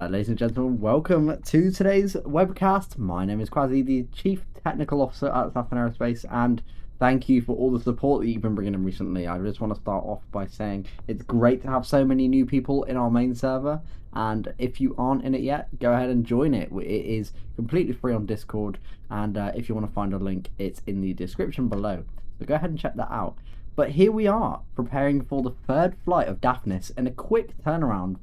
Ladies and gentlemen, welcome to today's webcast. My name is Quasi, the Chief Technical Officer at Saturn Aerospace, and thank you for all the support that you've been bringing in recently. I just want to start off by saying it's great to have so many new people in our main server, and if you aren't in it yet, go ahead and join it. It is completely free on Discord, and if you want to find a link, it's in the description below. So go ahead and check that out. But here we are, preparing for the third flight of Daphnis in a quick turnaround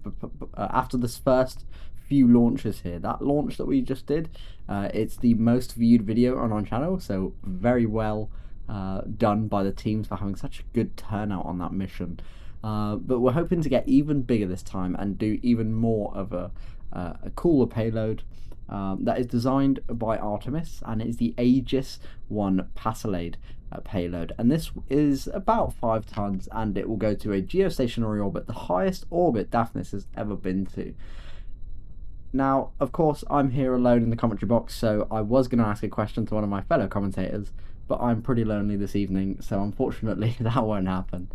after this first few launches here. That launch that we just did, it's the most viewed video on our channel, so very well done by the teams for having such a good turnout on that mission. But we're hoping to get even bigger this time and do even more of a cooler payload. That is designed by Artemis, and it is the AEGIS I Payload payload, and this is about 5 tons, and it will go to a geostationary orbit, the highest orbit Daphnis has ever been to. Now, of course, I'm here alone in the commentary box, so I was going to ask a question to one of my fellow commentators, but I'm pretty lonely this evening, so unfortunately that won't happen.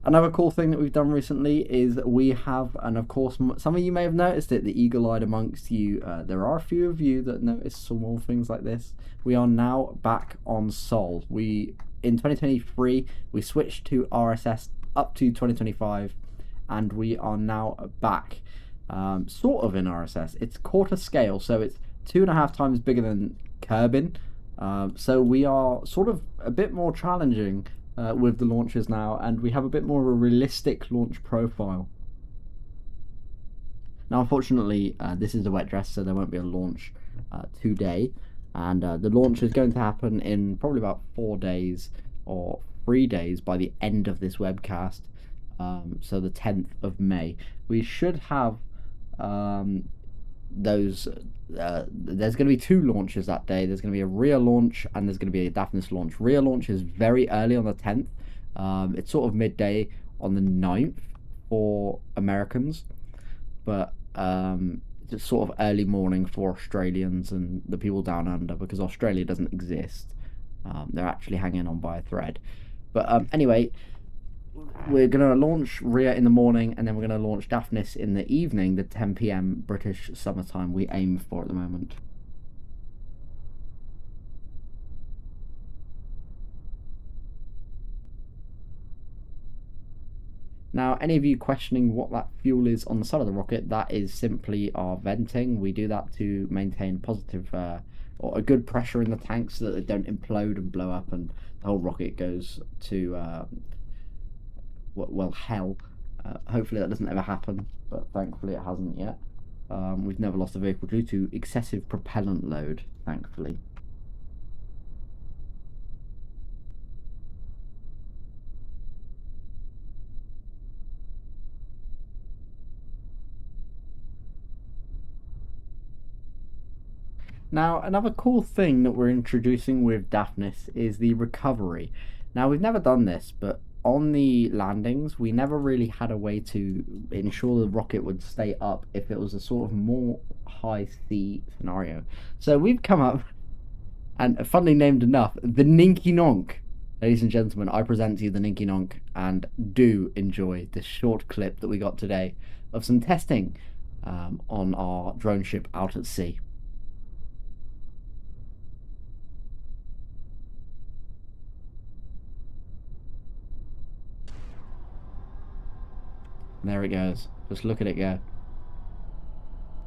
Another cool thing that we've done recently is we have, and of course some of you may have noticed it, the eagle-eyed amongst you, there are a few of you that notice small things like this. We are now back on Sol. In 2023, we switched to RSS up to 2025, and we are now back, sort of in RSS. It's quarter scale, so it's 2.5 times bigger than Kerbin, so we are sort of a bit more challenging with the launches now, and we have a bit more of a realistic launch profile. Now, unfortunately, this is a wet dress, so there won't be a launch today, and the launch is going to happen in probably about 4 days or 3 days by the end of this webcast, so the 10th of May. We should have there's going to be 2 launches that day. There's going to be a Rhea launch and there's going to be a Daphnis launch. Rhea launch is very early on the 10th. It's sort of midday on the 9th for Americans, but it's sort of early morning for Australians and the people down under, because Australia doesn't exist. They're actually hanging on by a thread. But anyway, we're going to launch Rhea in the morning, and then we're going to launch Daphnis in the evening, the 10 PM British summertime we aim for at the moment. Now, any of you questioning what that fuel is on the side of the rocket, that is simply our venting. We do that to maintain positive or a good pressure in the tanks so that they don't implode and blow up and the whole rocket goes to well, hell. Hopefully that doesn't ever happen, but thankfully it hasn't yet. We've never lost a vehicle due to excessive propellant load, thankfully. Now, another cool thing that we're introducing with Daphnis is the recovery. Now, we've never done this, but on the landings, we never really had a way to ensure the rocket would stay up if it was a sort of more high sea scenario. So we've come up, and funnily named enough, the Ninky Nonk. Ladies and gentlemen, I present to you the Ninky Nonk, and do enjoy this short clip that we got today of some testing on our drone ship out at sea. And there it goes. Just look at it go.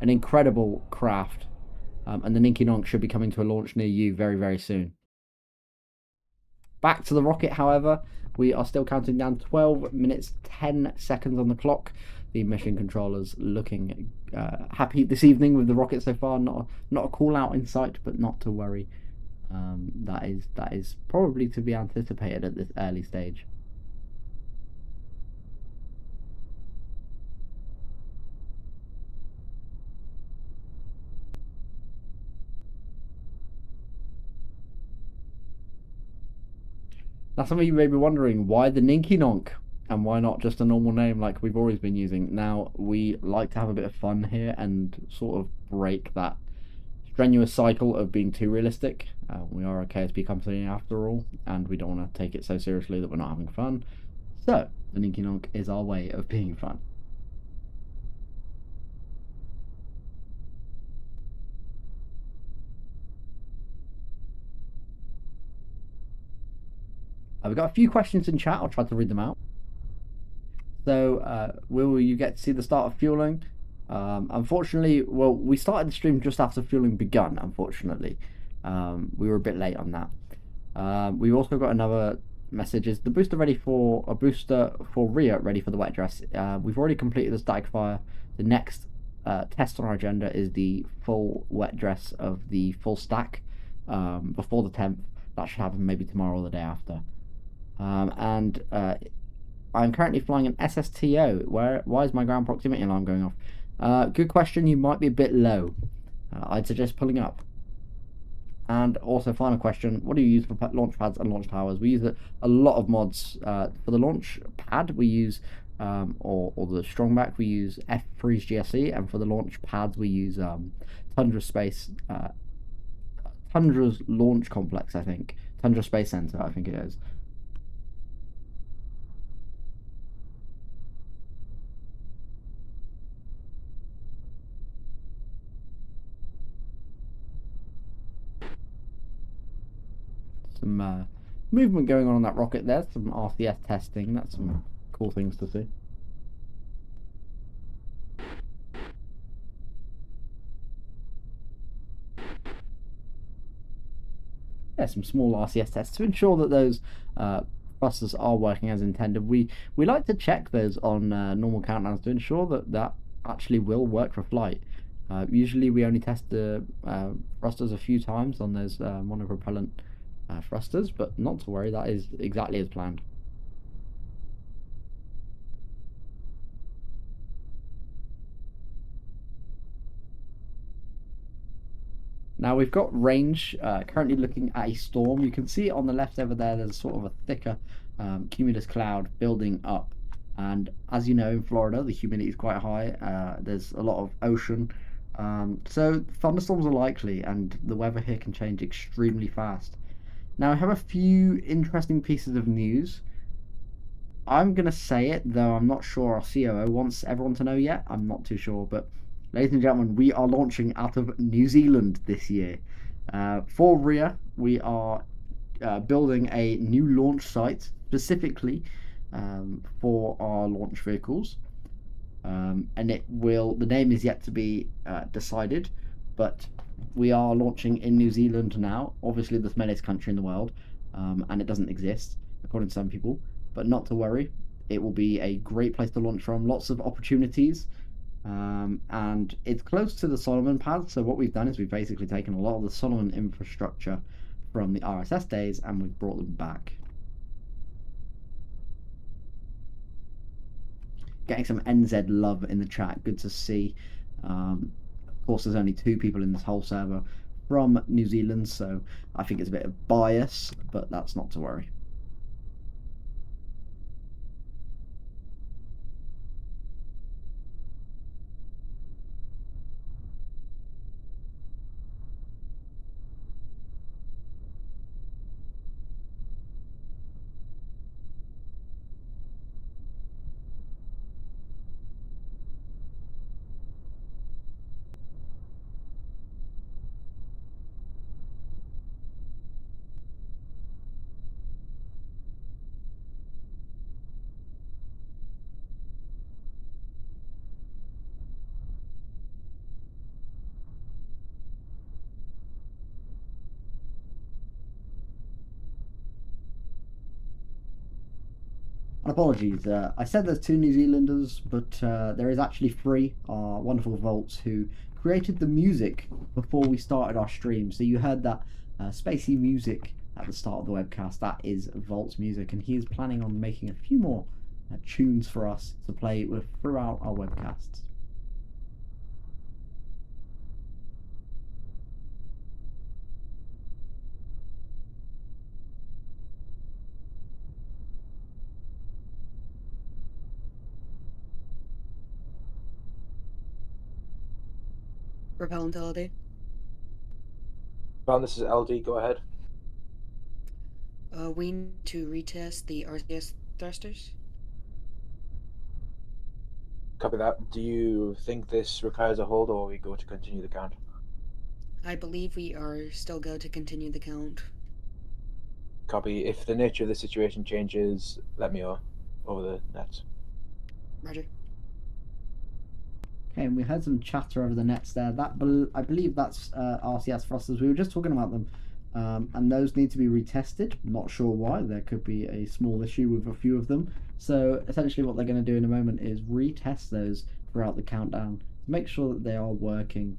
An incredible craft. And the Ninky Nonk should be coming to a launch near you very, very soon. Back to the rocket, however, we are still counting down 12 minutes 10 seconds on the clock. The mission controllers looking happy this evening with the rocket so far. Not a call out in sight, but not to worry. That is probably to be anticipated at this early stage. Now, some of you may be wondering, why the Ninky Nonk? And why not just a normal name like we've always been using? Now, we like to have a bit of fun here and sort of break that strenuous cycle of being too realistic. We are a KSP company after all, and we don't want to take it so seriously that we're not having fun. So, the Ninky Nonk is our way of being fun. We've got a few questions in chat. I'll try to read them out. So, will you get to see the start of fueling? Unfortunately, well, we started the stream just after fueling begun, unfortunately. We were a bit late on that. We've also got another message. Is the booster ready for a booster for Rhea ready for the wet dress? We've already completed the static fire. The next test on our agenda is the full wet dress of the full stack before the 10th. That should happen maybe tomorrow or the day after. I'm currently flying an SSTO. Why is my ground proximity alarm going off? Good question. You might be a bit low. I'd suggest pulling up. And also, final question: what do you use for launch pads and launch towers? We use a lot of mods. For the launch pad, we use or the strongback, we use F3's GSE, and for the launch pads, we use Tundra's launch complex. I think Tundra Space Center. I think it is. Some movement going on that rocket there, some RCS testing, that's some cool things to see. Yeah, some small RCS tests to ensure that those thrusters are working as intended. We like to check those on normal countdowns to ensure that that actually will work for flight. Usually we only test the thrusters a few times on those monopropellant thrusters, but not to worry, that is exactly as planned. Now we've got range, currently looking at a storm. You can see it on the left over there, there's sort of a thicker cumulus cloud building up. And as you know, in Florida, the humidity is quite high. There's a lot of ocean. So thunderstorms are likely, and the weather here can change extremely fast. Now I have a few interesting pieces of news. I'm going to say it, though I'm not sure our COO wants everyone to know yet. I'm not too sure, but ladies and gentlemen, we are launching out of New Zealand this year. For Rhea, we are building a new launch site specifically for our launch vehicles. And the name is yet to be decided, but we are launching in New Zealand now. Obviously the smallest country in the world, and it doesn't exist, according to some people. But not to worry, it will be a great place to launch from, lots of opportunities, and it's close to the Solomon pad. So what we've done is we've basically taken a lot of the Solomon infrastructure from the RSS days and we've brought them back. Getting some NZ love in the chat, good to see. Of course, there's only 2 people in this whole server from New Zealand, so I think it's a bit of bias, but that's not to worry. Apologies, I said there's 2 New Zealanders, but there is actually 3, our wonderful Volts, who created the music before we started our stream. So you heard that spacey music at the start of the webcast. That is Volt's music, and he is planning on making a few more tunes for us to play with throughout our webcasts. Propellant LD. This is LD, go ahead. We need to retest the RCS thrusters. Copy that. Do you think this requires a hold, or are we going to continue the count? I believe we are still go to continue the count. Copy. If the nature of the situation changes, let me know over the net. Roger. Okay, and we heard some chatter over the nets there. I believe that's RCS thrusters. We were just talking about them, and those need to be retested. Not sure why. There could be a small issue with a few of them. So essentially, what they're going to do in a moment is retest those throughout the countdown to make sure that they are working.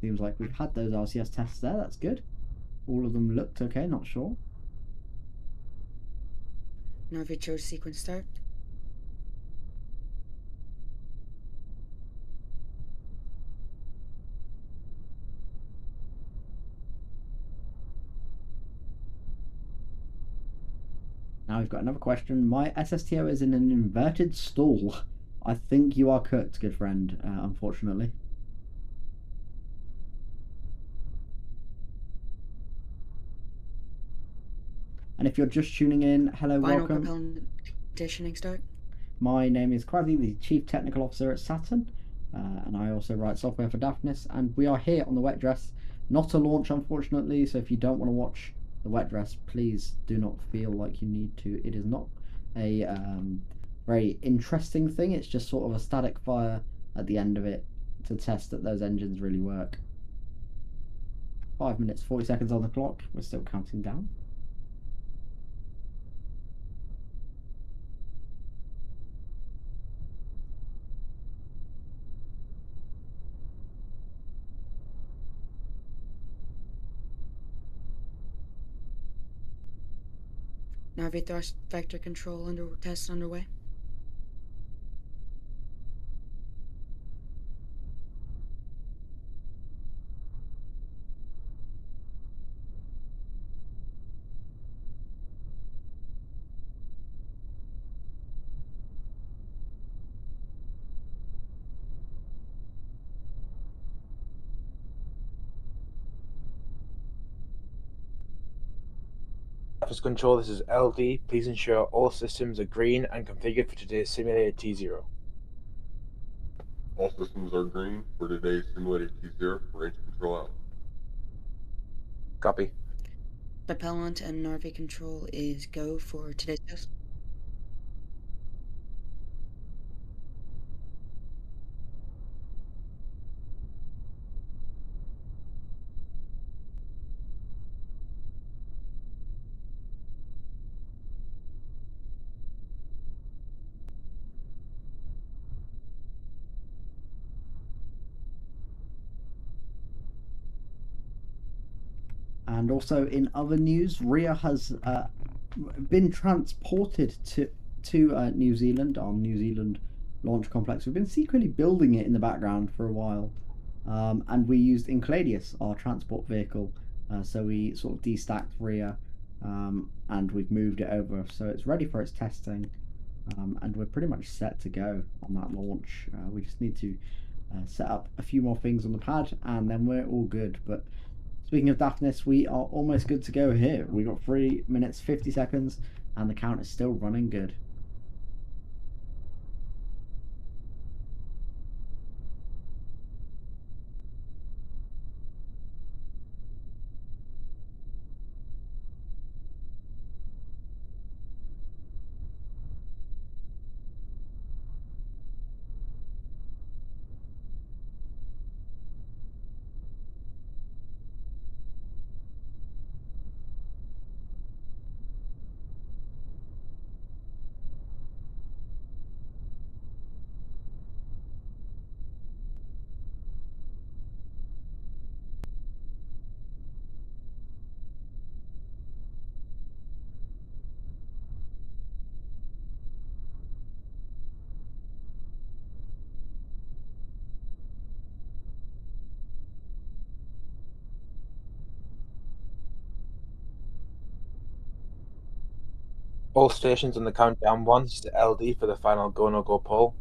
Seems like we've had those RCS tests there. That's good. All of them looked okay. Not sure. Narvi chose sequence start. Now we've got another question. My SSTO is in an inverted stall. I think you are cooked, good friend, unfortunately. And if you're just tuning in, hello, Final welcome. propellant conditioning start. My name is Quasi, the Chief Technical Officer at Saturn, and I also write software for Daphnis. And we are here on the Wet Dress. Not a launch, unfortunately, so if you don't want to watch the Wet Dress, please do not feel like you need to. It is not a very interesting thing. It's just sort of a static fire at the end of it to test that those engines really work. 5 minutes, 40 seconds on the clock. We're still counting down. Narvi thrust vector control test underway. Office control, this is LD. Please ensure all systems are green and configured for today's simulated T0. All systems are green for today's simulated T0 for engine control out. Copy. Propellant and Narvi control is go for today's test. And also in other news, Rhea has been transported to New Zealand, our New Zealand launch complex. We've been secretly building it in the background for a while, and we used Incladius, our transport vehicle. So we sort of destacked Rhea, and we've moved it over, so it's ready for its testing, and we're pretty much set to go on that launch. We just need to set up a few more things on the pad, and then we're all good. But speaking of Daphnis, we are almost good to go here. We got 3 minutes 50 seconds, and the count is still running good. All stations on the countdown. 1 is LD for the final go no go poll.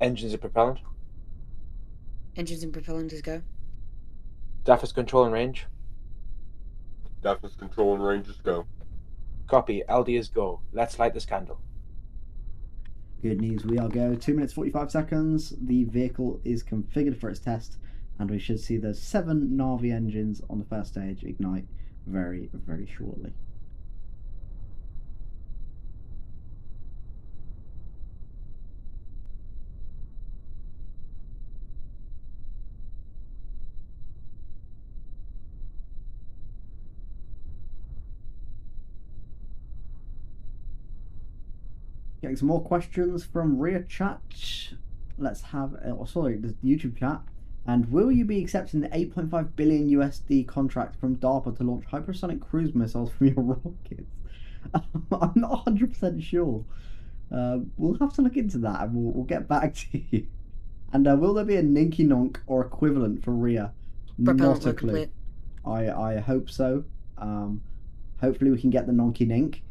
Engines and propellant. Engines and propellant is go. Daphnis control and range. Daphnis control and range is go. Copy. LD is go. Let's light this candle. Good news, we are go. 2 minutes 45 seconds. The vehicle is configured for its test, and we should see the 7 Navi engines on the first stage ignite very, very shortly. Getting some more questions from Rear Chat. Let's have, the YouTube chat. And will you be accepting the 8.5 billion USD contract from DARPA to launch hypersonic cruise missiles from your rockets? I'm not 100% sure. We'll have to look into that, and we'll get back to you. And will there be a Ninky Nonk or equivalent for Rhea? Not a clue. I hope so. Hopefully we can get the Nonky Nink.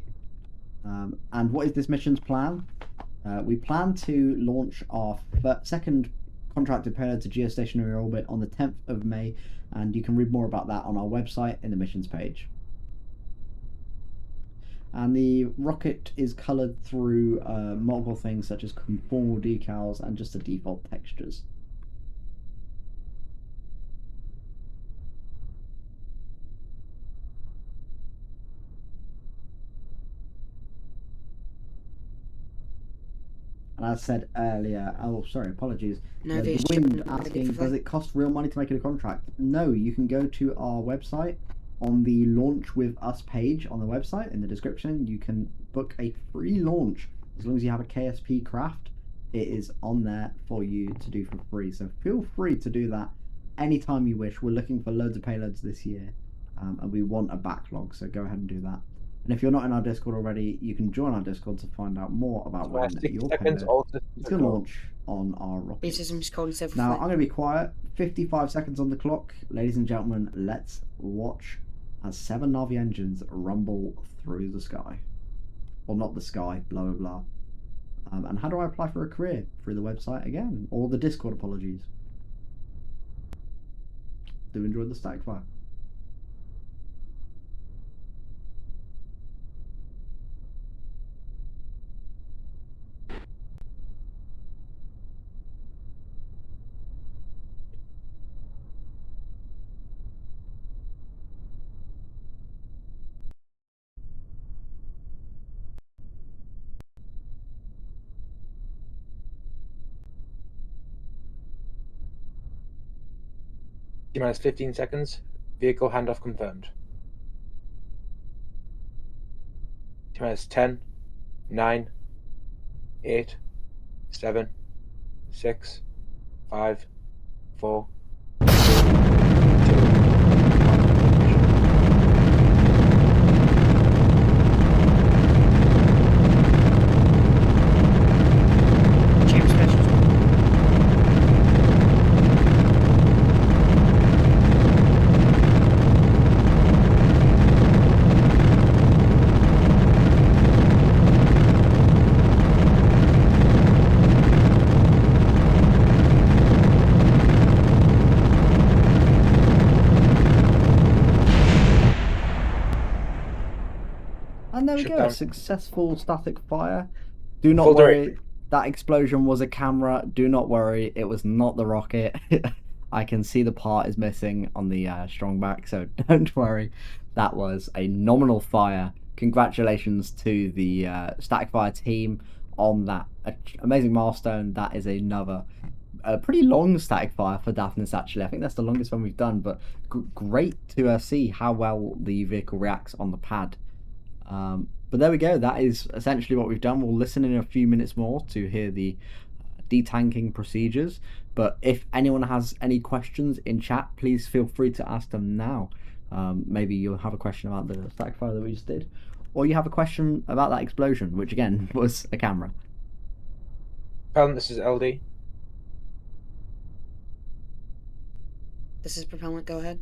And what is this mission's plan? We plan to launch our second contracted payload to geostationary orbit on the 10th of May, and you can read more about that on our website in the missions page. And the rocket is coloured through multiple things such as conformal decals and just the default textures. And as said earlier, apologies. The Wind asking, does it cost real money to make it a contract? No, you can go to our website. On the Launch With Us page on the website, in the description, you can book a free launch. As long as you have a KSP craft, it is on there for you to do for free. So feel free to do that anytime you wish. We're looking for loads of payloads this year, and we want a backlog, so go ahead and do that. And if you're not in our Discord already, you can join our Discord to find out more about when your payload is to launch on our rocket. Now, I'm going to be quiet. 55 seconds on the clock. Ladies and gentlemen, let's watch as 7 Navi engines rumble through the sky. Or not the sky, blah, blah, blah. And how do I apply for a career? Through the website again. Or the Discord, apologies. Do enjoy the static fire. T-minus 15 seconds. Vehicle handoff confirmed. T-minus 10, 9, 8, 7, 6, 5, 4, 3, And there we go, successful static fire. Do not worry, that explosion was a camera. Do not worry, it was not the rocket. I can see the part is missing on the strong back, so don't worry. That was a nominal fire. Congratulations to the static fire team on that amazing milestone. That is another pretty long static fire for Daphnis, actually. I think that's the longest one we've done, but great to see how well the vehicle reacts on the pad. But there we go, that is essentially what we've done. We'll listen in a few minutes more to hear the detanking procedures, but if anyone has any questions in chat, please feel free to ask them now. Maybe you'll have a question about the static fire that we just did, or you have a question about that explosion, which again was a camera. Propellant, this is LD. This is Propellant, go ahead.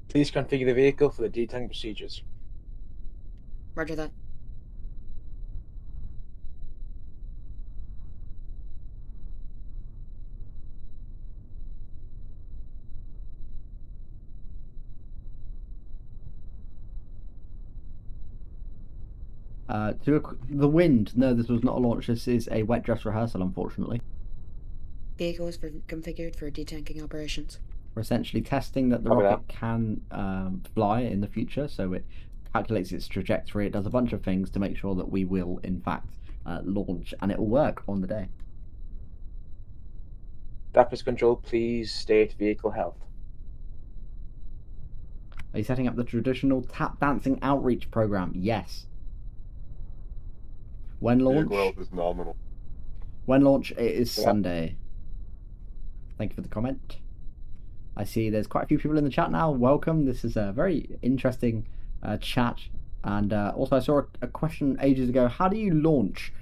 Please configure the vehicle for the detank procedures. Roger that. The wind. No, this was not a launch. This is a wet dress rehearsal, unfortunately. Vehicle is configured for detanking operations. We're essentially testing that the Copy rocket can fly in the future, so it calculates its trajectory. It does a bunch of things to make sure that we will, in fact, launch, and it will work on the day. Daphnis control, please state vehicle health. Are you setting up the traditional tap dancing outreach program? Yes. When launch? Vehicle health is nominal. When launch? It is Yep. Sunday. Thank you for the comment. I see there's quite a few people in the chat now. Welcome. This is a very interesting chat. And also I saw a question ages ago. How do you launch?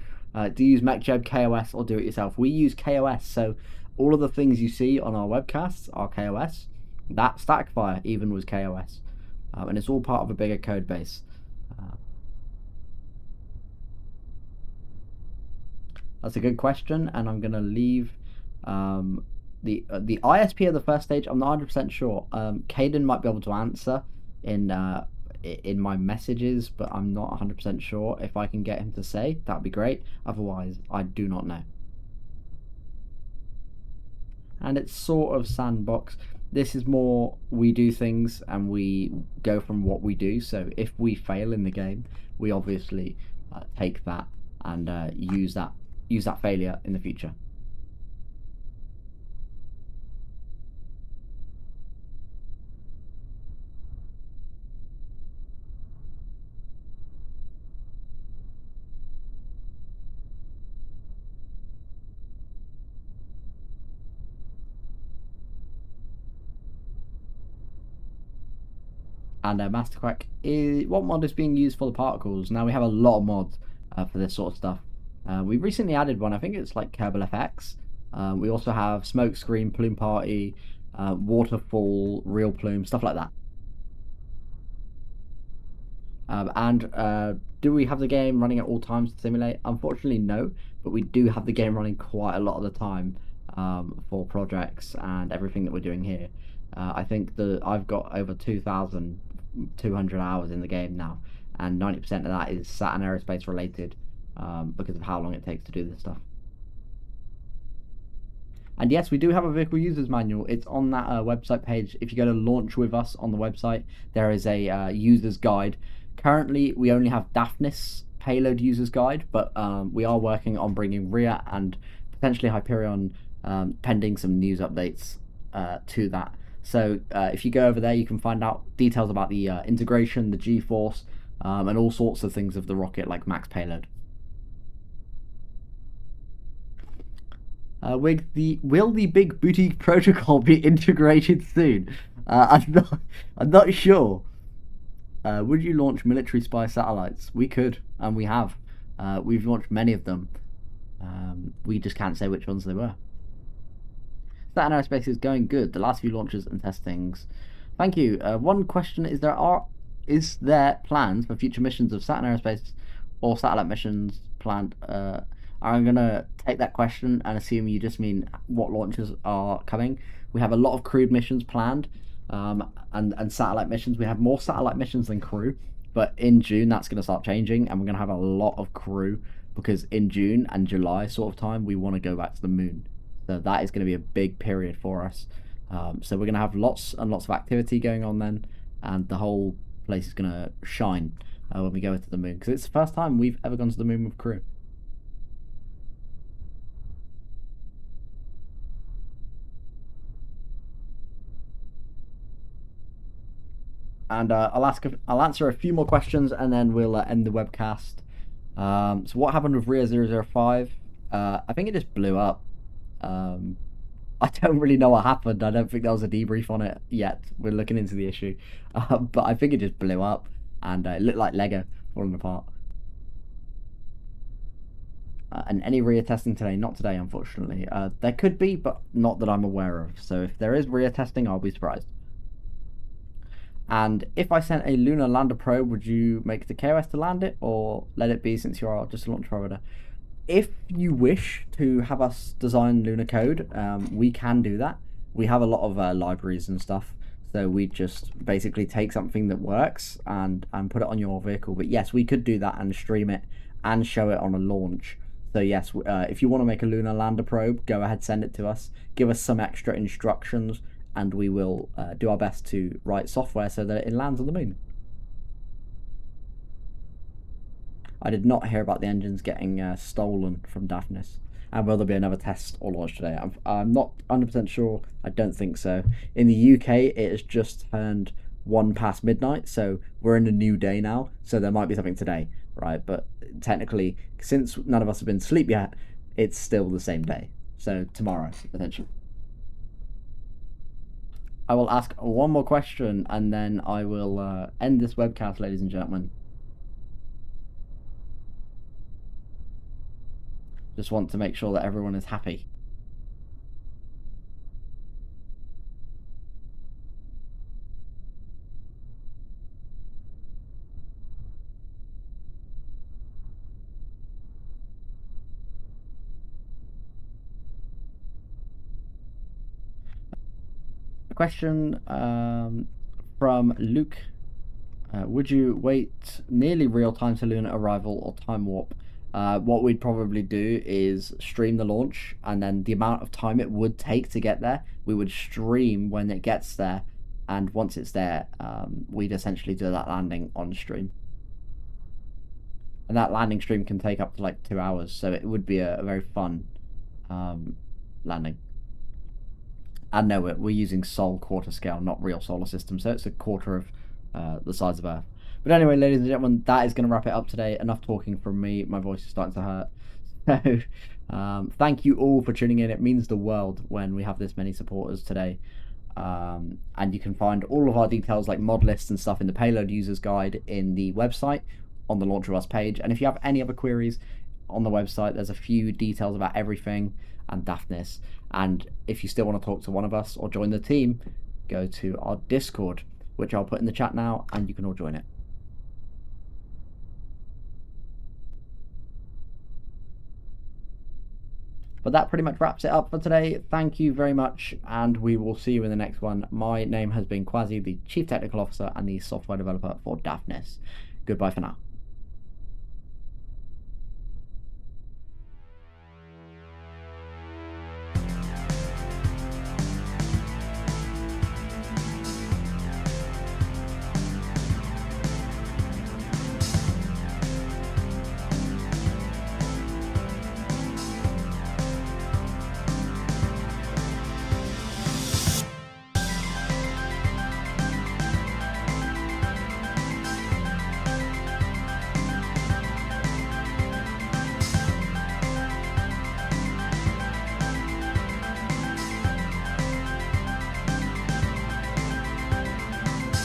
Do you use MechJeb, KOS, or do it yourself? We use KOS, so all of the things you see on our webcasts are KOS. That static fire even was KOS. And it's all part of a bigger code base. That's a good question, and I'm going to leave the ISP of the first stage. I'm not 100% sure. Caden might be able to answer in my messages, but I'm not 100% sure. If I can get him to say, that'd be great. Otherwise, I do not know. And it's sort of sandbox. This is more we do things and we go from what we do. So if we fail in the game, we obviously take that and use that failure in the future. And Mastercrack, what mod is being used for the particles? Now we have a lot of mods for this sort of stuff. We recently added one. I think it's like Kerbal FX. We also have Smokescreen, Plume Party, Waterfall, Real Plume, stuff like that. Do we have the game running at all times to simulate? Unfortunately, no. But we do have the game running quite a lot of the time for projects and everything that we're doing here. I think I've got over 2,200 hours in the game now, and 90% of that is Saturn Aerospace related because of how long it takes to do this stuff. And yes, we do have a vehicle users manual. It's on that website page. If you go to launch with us on the website, there is a user's guide. Currently, we only have Daphnis payload user's guide, but we are working on bringing Rhea and potentially Hyperion pending some news updates to that. So if you go over there, you can find out details about the integration, the G-force, and all sorts of things of the rocket, like max payload. Will the big boutique protocol be integrated soon? I'm not sure. Would you launch military spy satellites? We could, and we have. We've launched many of them. We just can't say which ones they were. Saturn Aerospace is going good. The last few launches and testings. Thank you. One question: is there plans for future missions of Saturn Aerospace or satellite missions planned? I'm gonna take that question and assume you just mean what launches are coming. We have a lot of crewed missions planned, and satellite missions. We have more satellite missions than crew, but in June that's gonna start changing, and we're gonna have a lot of crew because in June and July sort of time we want to go back to the moon. So that is going to be a big period for us. So we're going to have lots and lots of activity going on then, and the whole place is going to shine when we go to the moon, because it's the first time we've ever gone to the moon with crew. And I'll answer a few more questions, and then we'll end the webcast. So what happened with Rhea 005? I think it just blew up. I don't really know what happened. I don't think there was a debrief on it yet. We're looking into the issue, but I think it just blew up, and it looked like Lego falling apart. And any Rhea testing today? Not today, unfortunately. There could be, but not that I'm aware of. So if there is Rhea testing, I'll be surprised. And if I sent a lunar lander probe, would you make the KOS to land it, or let it be since you are just a launch provider? If you wish to have us design lunar code, we can do that. We have a lot of libraries and stuff, So we just basically take something that works and put it on your vehicle. But yes, we could do that and stream it and show it on a launch. So yes, if you want to make a lunar lander probe, go ahead, send it to us. Give us some extra instructions, and we will do our best to write software so that it lands on the moon. I did not hear about the engines getting stolen from Daphnis. And will there be another test or launch today? I'm not 100% sure. I don't think so. In the UK, it has just turned 1 past midnight, so we're in a new day now. So there might be something today, right? But technically, since none of us have been asleep yet, it's still the same day. So tomorrow, potentially. I will ask one more question, and then I will end this webcast, ladies and gentlemen. Just want to make sure that everyone is happy. A question from Luke. Would you wait nearly real time to lunar arrival or time warp? What we'd probably do is stream the launch, and then the amount of time it would take to get there, we would stream when it gets there, and once it's there, we'd essentially do that landing on stream. And that landing stream can take up to like 2 hours, so it would be a very fun landing. And no, we're using Sol quarter scale, not real solar system, so it's a quarter of the size of Earth. But anyway, ladies and gentlemen, that is going to wrap it up today. Enough talking from me. My voice is starting to hurt. So, thank you all for tuning in. It means the world when we have this many supporters today. And you can find all of our details like mod lists and stuff in the payload users guide in the website on the Launch of Us page. And if you have any other queries on the website, there's a few details about everything and Daphnis. And if you still want to talk to one of us or join the team, go to our Discord, which I'll put in the chat now, and you can all join it. But that pretty much wraps it up for today. Thank you very much, and we will see you in the next one. My name has been Quasi, the Chief Technical Officer and the Software Developer for Daphnis. Goodbye for now.